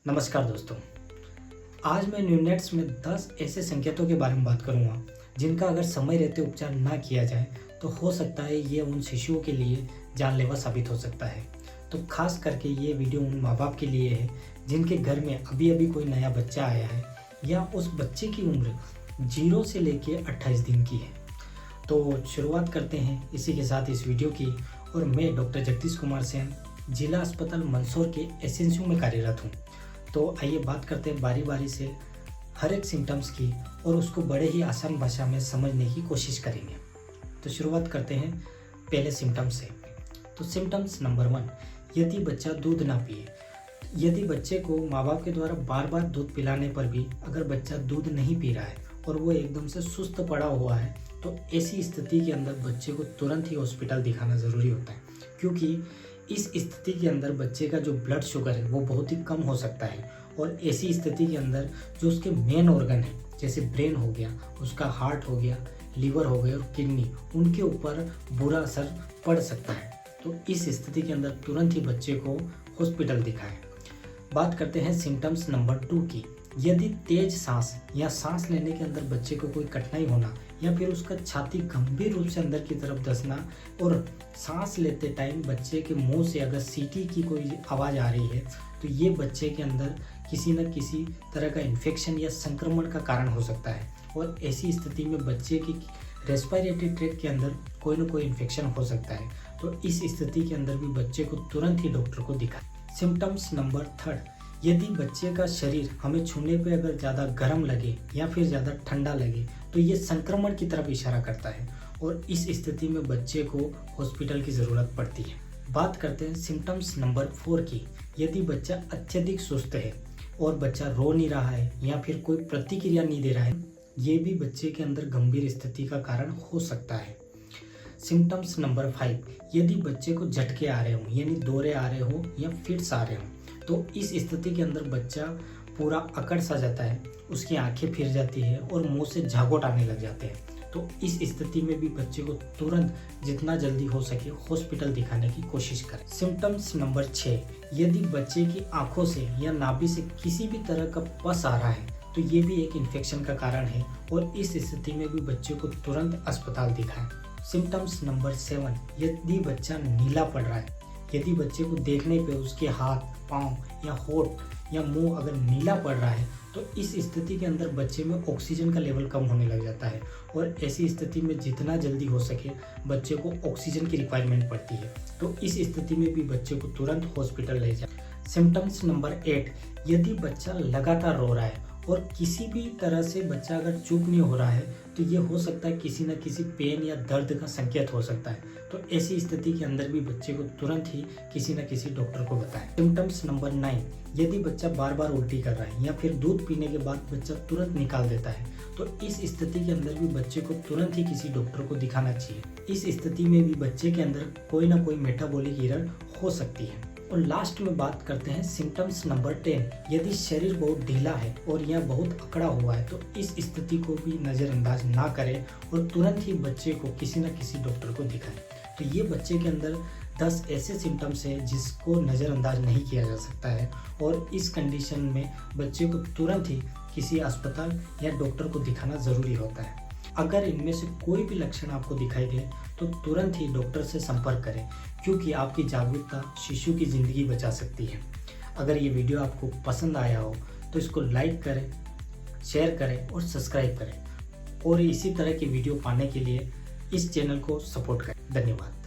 नमस्कार दोस्तों। आज मैं न्यूनेट्स में 10 ऐसे संकेतों के बारे में बात करूंगा जिनका अगर समय रहते उपचार ना किया जाए तो हो सकता है ये उन शिशुओं के लिए जानलेवा साबित हो सकता है। तो खास करके ये वीडियो उन माँ बाप के लिए है जिनके घर में अभी अभी कोई नया बच्चा आया है या उस बच्चे की उम्र 0 से लेके 28 दिन की है। तो शुरुआत करते हैं इसी के साथ इस वीडियो की। और मैं डॉक्टर जगदीश कुमार सेन, जिला अस्पताल मंदसौर के एसएनसीयू में कार्यरत हूँ। तो आइए बात करते हैं बारी बारी से हर एक सिम्टम्स की और उसको बड़े ही आसान भाषा में समझने की कोशिश करेंगे। तो शुरुआत करते हैं पहले सिम्टम्स से। तो सिम्टम्स नंबर 1, यदि बच्चा दूध ना पिए। यदि बच्चे को माँ बाप के द्वारा बार बार दूध पिलाने पर भी अगर बच्चा दूध नहीं पी रहा है और वो एकदम से सुस्त पड़ा हुआ है तो ऐसी स्थिति के अंदर बच्चे को तुरंत ही हॉस्पिटल दिखाना ज़रूरी होता है, क्योंकि इस स्थिति के अंदर बच्चे का जो ब्लड शुगर है वो बहुत ही कम हो सकता है। और ऐसी स्थिति के अंदर जो उसके मेन ऑर्गन है जैसे ब्रेन हो गया, उसका हार्ट हो गया, लीवर हो गया और किडनी, उनके ऊपर बुरा असर पड़ सकता है। तो इस स्थिति के अंदर तुरंत ही बच्चे को हॉस्पिटल दिखाएं। बात करते हैं सिम्टम्स नंबर 2 की। यदि तेज सांस या सांस लेने के अंदर बच्चे को कोई कठिनाई होना या फिर उसका छाती गंभीर रूप से अंदर की तरफ धंसना और सांस लेते टाइम बच्चे के मुंह से अगर सीटी की कोई आवाज़ आ रही है तो ये बच्चे के अंदर किसी न किसी तरह का इन्फेक्शन या संक्रमण का कारण हो सकता है। और ऐसी स्थिति में बच्चे की रेस्पिरेटरी ट्रैक्ट के अंदर कोई न कोई इन्फेक्शन हो सकता है। तो इस स्थिति के अंदर भी बच्चे को तुरंत ही डॉक्टर को दिखाएं। सिम्टम्स नंबर 3, यदि बच्चे का शरीर हमें छूने पे अगर ज़्यादा गर्म लगे या फिर ज़्यादा ठंडा लगे तो ये संक्रमण की तरफ इशारा करता है और इस स्थिति में बच्चे को हॉस्पिटल की ज़रूरत पड़ती है। बात करते हैं सिम्टम्स नंबर 4 की। यदि बच्चा अत्यधिक सुस्त है और बच्चा रो नहीं रहा है या फिर कोई प्रतिक्रिया नहीं दे रहा है, ये भी बच्चे के अंदर गंभीर स्थिति का कारण हो सकता है। सिम्टम्स नंबर 5, यदि बच्चे को झटके आ रहे हो यानी दौरे आ रहे हो या फिट्स आ रहे हो तो इस स्थिति के अंदर बच्चा पूरा अकड़ सा जाता है, उसकी आंखें फिर जाती है और मुंह से झागोट आने लग जाते हैं। तो इस स्थिति में भी बच्चे को तुरंत जितना जल्दी हो सके हॉस्पिटल दिखाने की कोशिश करें। सिम्टम्स नंबर 6, यदि बच्चे की आंखों से या नाभि से किसी भी तरह का पस आ रहा है तो ये भी एक इन्फेक्शन का कारण है और इस स्थिति में भी बच्चे को तुरंत अस्पताल दिखाएं। सिम्टम्स नंबर 7, यदि बच्चा नीला पड़ रहा है, यदि बच्चे को देखने पे उसके हाथ, पाँव या होठ या मुंह अगर नीला पड़ रहा है तो इस स्थिति के अंदर बच्चे में ऑक्सीजन का लेवल कम होने लग जाता है और ऐसी स्थिति में जितना जल्दी हो सके बच्चे को ऑक्सीजन की रिक्वायरमेंट पड़ती है। तो इस स्थिति में भी बच्चे को तुरंत हॉस्पिटल ले जाए। सिम्टम्स नंबर 8, यदि बच्चा लगातार रो रहा है और किसी भी तरह से बच्चा अगर चुप नहीं हो रहा है तो ये हो सकता है किसी न किसी पेन या दर्द का संकेत हो सकता है। तो ऐसी स्थिति के अंदर भी बच्चे को तुरंत ही किसी न किसी डॉक्टर को बताएं। सिम्टम्स नंबर 9, यदि बच्चा बार बार उल्टी कर रहा है या फिर दूध पीने के बाद बच्चा तुरंत निकाल देता है तो इस स्थिति के अंदर भी बच्चे को तुरंत ही किसी डॉक्टर को दिखाना चाहिए। इस स्थिति में भी बच्चे के अंदर कोई ना कोई मेटाबॉलिक एरर हो सकती है। और लास्ट में बात करते हैं सिम्टम्स नंबर 10, यदि शरीर बहुत ढीला है और यह बहुत अकड़ा हुआ है तो इस स्थिति को भी नज़रअंदाज ना करें और तुरंत ही बच्चे को किसी न किसी डॉक्टर को दिखाएं। तो ये बच्चे के अंदर 10 ऐसे सिम्टम्स हैं जिसको नज़रअंदाज नहीं किया जा सकता है और इस कंडीशन में बच्चे को तुरंत ही किसी अस्पताल या डॉक्टर को दिखाना ज़रूरी होता है। अगर इनमें से कोई भी लक्षण आपको दिखाई दे तो तुरंत ही डॉक्टर से संपर्क करें, क्योंकि आपकी जागरूकता शिशु की ज़िंदगी बचा सकती है। अगर ये वीडियो आपको पसंद आया हो तो इसको लाइक करें, शेयर करें और सब्सक्राइब करें और इसी तरह की वीडियो पाने के लिए इस चैनल को सपोर्ट करें। धन्यवाद।